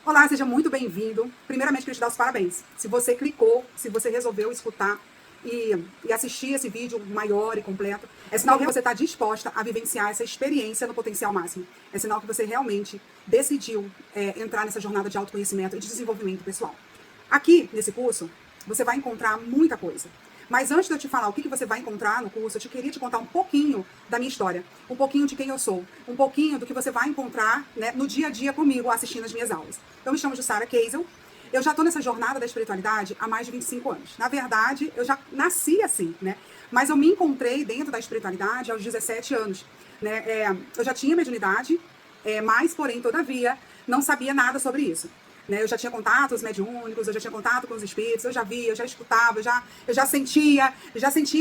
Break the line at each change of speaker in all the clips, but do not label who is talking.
Olá, seja muito bem-vindo. Primeiramente, queria te dar os parabéns. Se você clicou, se você resolveu escutar e assistir esse vídeo maior e completo, é sinal que você está disposta a vivenciar essa experiência no potencial máximo. É sinal que você realmente decidiu entrar nessa jornada de autoconhecimento e de desenvolvimento pessoal. Aqui, nesse curso, você vai encontrar muita coisa. Mas antes de eu te falar o que você vai encontrar no curso, eu queria te contar um pouquinho da minha história, um pouquinho de quem eu sou, um pouquinho do que você vai encontrar, né, no dia a dia comigo, assistindo as minhas aulas. Eu me chamo Jussara Keisel, eu já estou nessa jornada da espiritualidade há mais de 25 anos. Na verdade, eu já nasci assim, né? Mas eu me encontrei dentro da espiritualidade aos 17 anos. Né? Eu já tinha mediunidade, mas, porém, todavia, não sabia nada sobre isso. Né? Eu já tinha contatos mediúnicos, eu já tinha contato com os espíritos, eu já via, eu já escutava, eu já sentia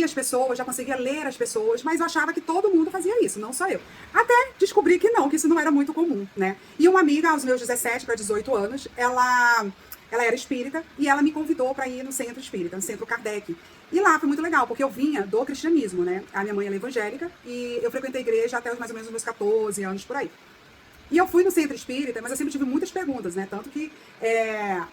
as pessoas, já conseguia ler as pessoas, mas eu achava que todo mundo fazia isso, não só eu. Até descobri que não, que isso não era muito comum, né? E uma amiga, aos meus 17 para 18 anos, ela era espírita e ela me convidou para ir no centro espírita, no centro Kardec. E lá foi muito legal, porque eu vinha do cristianismo, né? A minha mãe é evangélica e eu frequentei a igreja até mais ou menos os meus 14 anos por aí. E eu fui no centro espírita, mas eu sempre tive muitas perguntas, né? Tanto que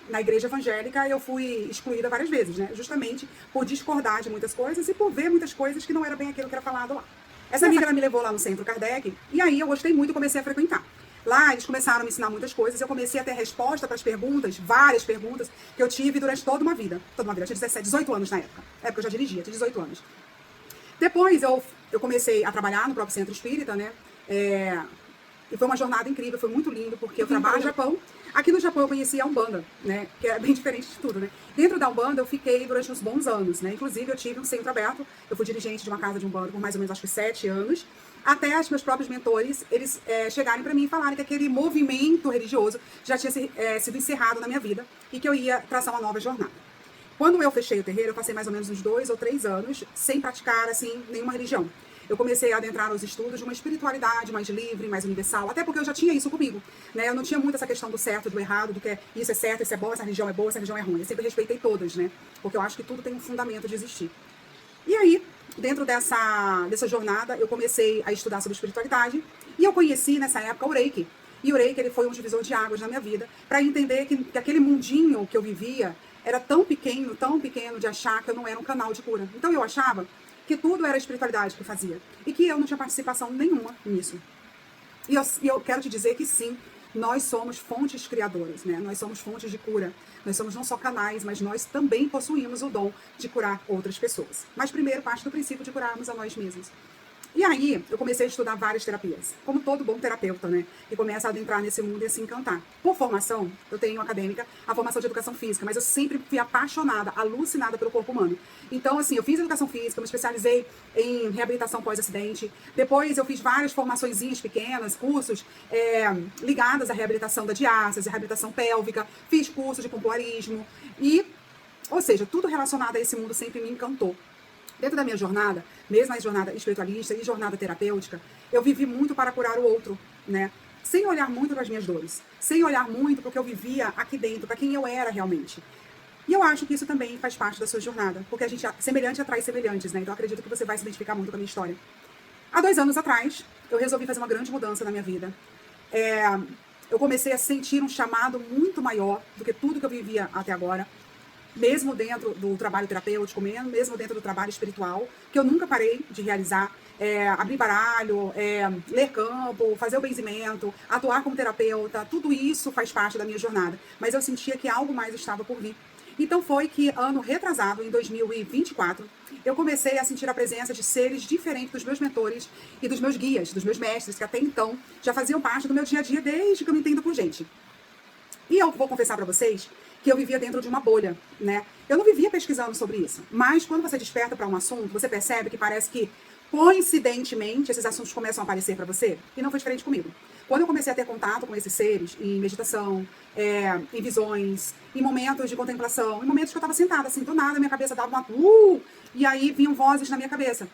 na igreja evangélica eu fui excluída várias vezes, né? Justamente por discordar de muitas coisas e por ver muitas coisas que não era bem aquilo que era falado lá. Essa amiga ela me levou lá no centro Kardec e aí eu gostei muito e comecei a frequentar. Lá eles começaram a me ensinar muitas coisas, eu comecei a ter resposta para as perguntas, várias perguntas que eu tive durante toda uma vida. Toda uma vida, eu tinha 17, 18 anos na época. Na época eu já dirigia, tinha 18 anos. Depois eu comecei a trabalhar no próprio centro espírita, né? E foi uma jornada incrível, foi muito lindo, porque eu trabalho no Japão. Aqui no Japão eu conheci a Umbanda, né? Que é bem diferente de tudo, né? Dentro da Umbanda eu fiquei durante uns bons anos, né? Inclusive eu tive um centro aberto, eu fui dirigente de uma casa de Umbanda por mais ou menos acho que 7 anos. Até os meus próprios mentores, eles chegarem para mim e falarem que aquele movimento religioso já tinha sido encerrado na minha vida e que eu ia traçar uma nova jornada. Quando eu fechei o terreiro, eu passei mais ou menos uns 2 ou 3 anos sem praticar, assim, nenhuma religião. Eu comecei a adentrar nos estudos de uma espiritualidade mais livre, mais universal, até porque eu já tinha isso comigo, né? Eu não tinha muito essa questão do certo, do errado, do que isso é certo, isso é bom, essa religião é boa, essa religião é ruim. Eu sempre respeitei todas, né? Porque eu acho que tudo tem um fundamento de existir. E aí, dentro dessa jornada, eu comecei a estudar sobre espiritualidade e eu conheci, nessa época, o Reiki. E o Reiki ele foi um divisor de águas na minha vida, para entender que aquele mundinho que eu vivia era tão pequeno de achar que eu não era um canal de cura. Então eu achava que tudo era a espiritualidade que fazia e que eu não tinha participação nenhuma nisso. E eu quero te dizer que sim, nós somos fontes criadoras, né? Nós somos fontes de cura. Nós somos não só canais, mas nós também possuímos o dom de curar outras pessoas. Mas primeiro parte do princípio de curarmos a nós mesmos. E aí, eu comecei a estudar várias terapias, como todo bom terapeuta, né? E começa a adentrar nesse mundo e a se encantar. Por formação, eu tenho acadêmica, a formação de educação física, mas eu sempre fui apaixonada, alucinada pelo corpo humano. Então, assim, eu fiz educação física, me especializei em reabilitação pós-acidente. Depois, eu fiz várias formaçõezinhas pequenas, cursos ligados à reabilitação da diástase, reabilitação pélvica. Fiz curso de pompoarismo ou seja, tudo relacionado a esse mundo sempre me encantou. Dentro da minha jornada, mesmo a jornada espiritualista e jornada terapêutica, eu vivi muito para curar o outro, né? Sem olhar muito para as minhas dores, sem olhar muito para o que eu vivia aqui dentro, para quem eu era realmente. E eu acho que isso também faz parte da sua jornada, porque a gente semelhante atrai semelhantes, né? Então eu acredito que você vai se identificar muito com a minha história. Há 2 anos atrás, eu resolvi fazer uma grande mudança na minha vida. Eu comecei a sentir um chamado muito maior do que tudo que eu vivia até agora, mesmo dentro do trabalho terapêutico, mesmo dentro do trabalho espiritual, que eu nunca parei de realizar, abrir baralho, ler campo, fazer o benzimento, atuar como terapeuta, tudo isso faz parte da minha jornada. Mas eu sentia que algo mais estava por vir. Então foi que, ano retrasado, em 2024, eu comecei a sentir a presença de seres diferentes dos meus mentores e dos meus guias, dos meus mestres, que até então já faziam parte do meu dia a dia desde que eu me entendo por gente. E eu vou confessar para vocês que eu vivia dentro de uma bolha, né? Eu não vivia pesquisando sobre isso, mas quando você desperta para um assunto, você percebe que parece que, coincidentemente, esses assuntos começam a aparecer para você, e não foi diferente comigo. Quando eu comecei a ter contato com esses seres, em meditação, em visões, em momentos de contemplação, em momentos que eu estava sentada, assim, do nada, minha cabeça dava uma... e aí vinham vozes na minha cabeça.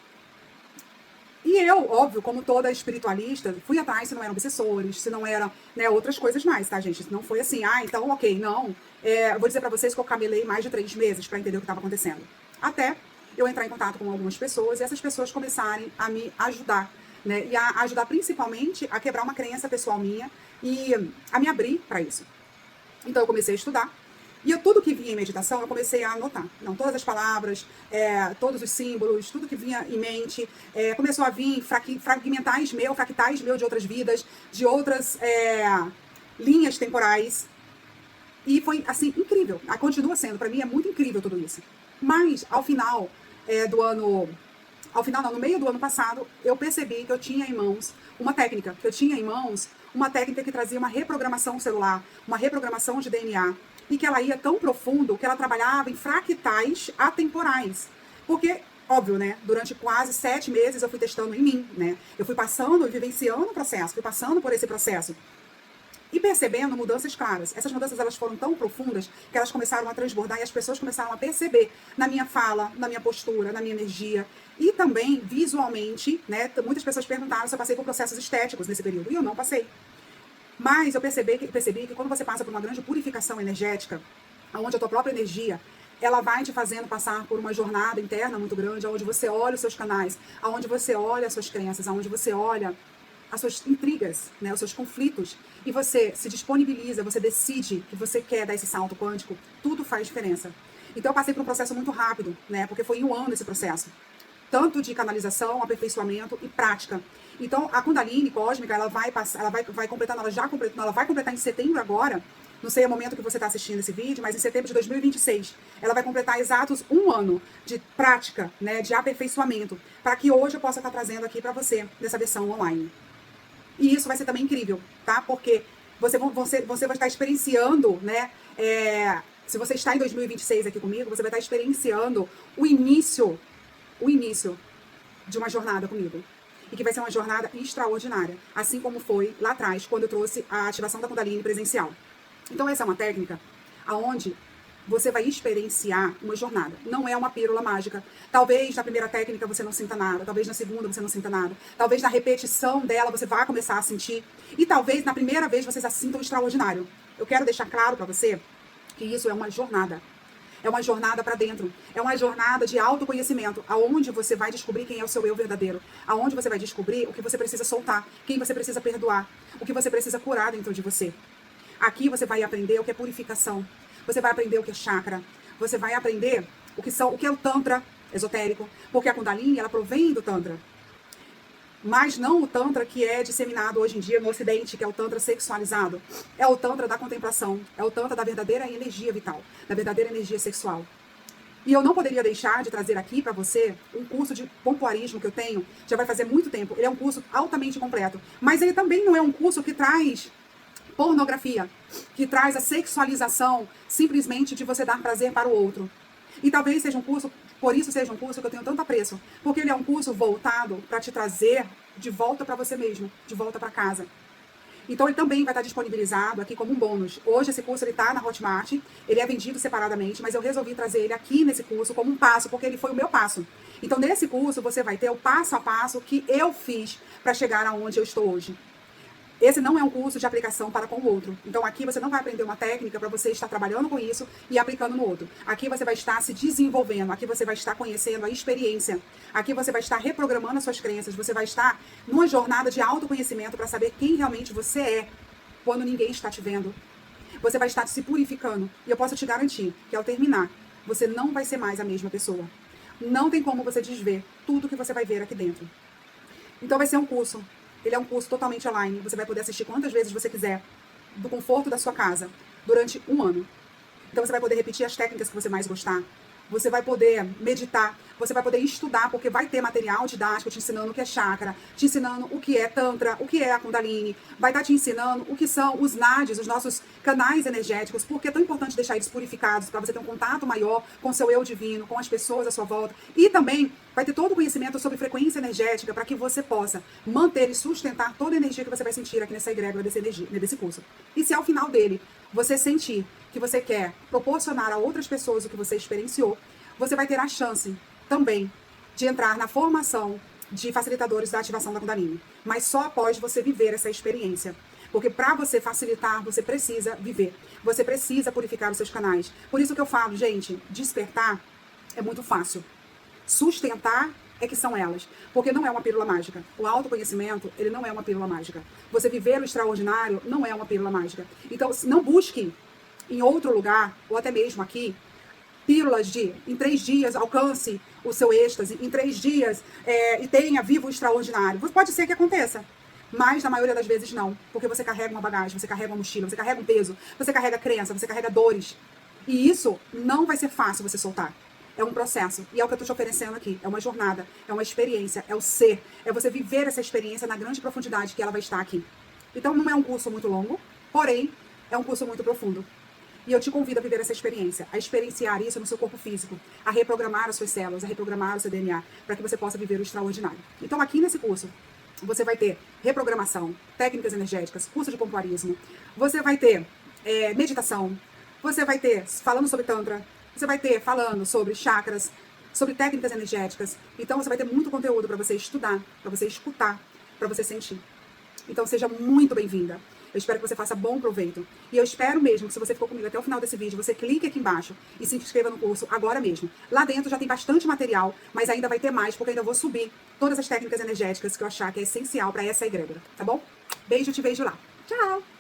E eu, óbvio, como toda espiritualista, fui atrás se não eram obsessores, se não eram, né, outras coisas mais, tá, gente? Não foi assim, então, ok, não. Eu vou dizer pra vocês que eu camelei mais de 3 meses pra entender o que estava acontecendo. Até eu entrar em contato com algumas pessoas e essas pessoas começarem a me ajudar, né? E a ajudar principalmente a quebrar uma crença pessoal minha e a me abrir pra isso. Então eu comecei a estudar. E tudo que vinha em meditação, eu comecei a anotar. Não, todas as palavras, todos os símbolos, tudo que vinha em mente. Começou a vir fragmentais meu de outras vidas, de outras linhas temporais. E foi, assim, incrível. Continua sendo, para mim é muito incrível tudo isso. Mas, ao final do ano... Ao final, não, no meio do ano passado, eu percebi que eu tinha em mãos uma técnica. Que eu tinha em mãos uma técnica que trazia uma reprogramação celular, uma reprogramação de DNA. E que ela ia tão profundo que ela trabalhava em fractais atemporais. Porque, óbvio, né? Durante quase 7 meses eu fui testando em mim, né? Eu fui passando, vivenciando o processo, fui passando por esse processo. E percebendo mudanças claras. Essas mudanças elas foram tão profundas que elas começaram a transbordar e as pessoas começaram a perceber na minha fala, na minha postura, na minha energia e também visualmente, né? Muitas pessoas perguntaram se eu passei por processos estéticos nesse período e eu não passei. Mas eu percebi que quando você passa por uma grande purificação energética, onde a tua própria energia ela vai te fazendo passar por uma jornada interna muito grande, onde você olha os seus canais, onde você olha as suas crenças, onde você olha as suas intrigas, né, os seus conflitos, e você se disponibiliza, você decide que você quer dar esse salto quântico, tudo faz diferença. Então eu passei por um processo muito rápido, né, porque foi em um ano esse processo. Tanto de canalização, aperfeiçoamento e prática. Então a Kundalini cósmica, ela vai completar, ela vai completar em setembro agora, não sei o momento que você está assistindo esse vídeo, mas em setembro de 2026, ela vai completar exatos 1 ano de prática, né, de aperfeiçoamento, para que hoje eu possa estar trazendo aqui para você, nessa versão online. E isso vai ser também incrível, tá? Porque você vai estar experienciando, né? Se você está em 2026 aqui comigo, você vai estar experienciando o início de uma jornada comigo. E que vai ser uma jornada extraordinária. Assim como foi lá atrás, quando eu trouxe a ativação da Kundalini presencial. Então essa é uma técnica aonde você vai experienciar uma jornada. Não é uma pílula mágica. Talvez na primeira técnica você não sinta nada. Talvez na segunda você não sinta nada. Talvez na repetição dela você vá começar a sentir. E talvez na primeira vez você já sinta o extraordinário. Eu quero deixar claro para você que isso é uma jornada. É uma jornada para dentro. É uma jornada de autoconhecimento, aonde você vai descobrir quem é o seu eu verdadeiro. Aonde você vai descobrir o que você precisa soltar, quem você precisa perdoar, o que você precisa curar dentro de você. Aqui você vai aprender o que é purificação. Você vai aprender o que é chakra. Você vai aprender o que é o Tantra esotérico. Porque a Kundalini, ela provém do Tantra. Mas não o Tantra que é disseminado hoje em dia no Ocidente, que é o Tantra sexualizado. É o Tantra da contemplação. É o Tantra da verdadeira energia vital. Da verdadeira energia sexual. E eu não poderia deixar de trazer aqui para você um curso de pompoarismo que eu tenho. Já vai fazer muito tempo. Ele é um curso altamente completo. Mas ele também não é um curso que traz pornografia, que traz a sexualização simplesmente de você dar prazer para o outro. E talvez seja um curso, por isso seja um curso que eu tenho tanto apreço, porque ele é um curso voltado para te trazer de volta para você mesmo, de volta para casa. Então ele também vai estar disponibilizado aqui como um bônus. Hoje esse curso está na Hotmart, ele é vendido separadamente, mas eu resolvi trazer ele aqui nesse curso como um passo, porque ele foi o meu passo. Então nesse curso você vai ter o passo a passo que eu fiz para chegar aonde eu estou hoje. Esse não é um curso de aplicação para com o outro. Então aqui você não vai aprender uma técnica para você estar trabalhando com isso e aplicando no outro. Aqui você vai estar se desenvolvendo, aqui você vai estar conhecendo a experiência. Aqui você vai estar reprogramando as suas crenças, você vai estar numa jornada de autoconhecimento para saber quem realmente você é quando ninguém está te vendo. Você vai estar se purificando. E eu posso te garantir que ao terminar, você não vai ser mais a mesma pessoa. Não tem como você desver tudo que você vai ver aqui dentro. Então vai ser um curso. Ele é um curso totalmente online. Você vai poder assistir quantas vezes você quiser, do conforto da sua casa, durante 1 ano. Então você vai poder repetir as técnicas que você mais gostar. Você vai poder meditar, você vai poder estudar, porque vai ter material didático te ensinando o que é chakra, te ensinando o que é tantra, o que é a Kundalini, vai estar te ensinando o que são os nadis, os nossos canais energéticos, porque é tão importante deixar eles purificados, para você ter um contato maior com o seu eu divino, com as pessoas à sua volta. E também vai ter todo o conhecimento sobre frequência energética, para que você possa manter e sustentar toda a energia que você vai sentir aqui nessa egrégora desse curso. E se ao final dele você sentir que você quer proporcionar a outras pessoas o que você experienciou, você vai ter a chance também de entrar na formação de facilitadores da ativação da Kundalini. Mas só após você viver essa experiência. Porque para você facilitar, você precisa viver. Você precisa purificar os seus canais. Por isso que eu falo, gente, despertar é muito fácil. Sustentar é que são elas. Porque não é uma pílula mágica. O autoconhecimento, ele não é uma pílula mágica. Você viver o extraordinário não é uma pílula mágica. Então, não busque em outro lugar, ou até mesmo aqui, pílulas de em 3 dias alcance o seu êxtase, em 3 dias e tenha vivo o extraordinário. Pode ser que aconteça, mas na maioria das vezes não, porque você carrega uma bagagem, você carrega uma mochila, você carrega um peso, você carrega crença, você carrega dores. E isso não vai ser fácil você soltar. É um processo. E é o que eu estou te oferecendo aqui. É uma jornada, é uma experiência, é o ser. É você viver essa experiência na grande profundidade que ela vai estar aqui. Então não é um curso muito longo, porém é um curso muito profundo. E eu te convido a viver essa experiência, a experienciar isso no seu corpo físico, a reprogramar as suas células, a reprogramar o seu DNA, para que você possa viver o extraordinário. Então aqui nesse curso, você vai ter reprogramação, técnicas energéticas, curso de pompoarismo, você vai ter meditação, você vai ter falando sobre Tantra, você vai ter falando sobre chakras, sobre técnicas energéticas. Então você vai ter muito conteúdo para você estudar, para você escutar, para você sentir. Então seja muito bem-vinda. Eu espero que você faça bom proveito. E eu espero mesmo que, se você ficou comigo até o final desse vídeo, você clique aqui embaixo e se inscreva no curso agora mesmo. Lá dentro já tem bastante material, mas ainda vai ter mais, porque eu ainda vou subir todas as técnicas energéticas que eu achar que é essencial para essa egrégora, tá bom? Beijo, te vejo lá. Tchau!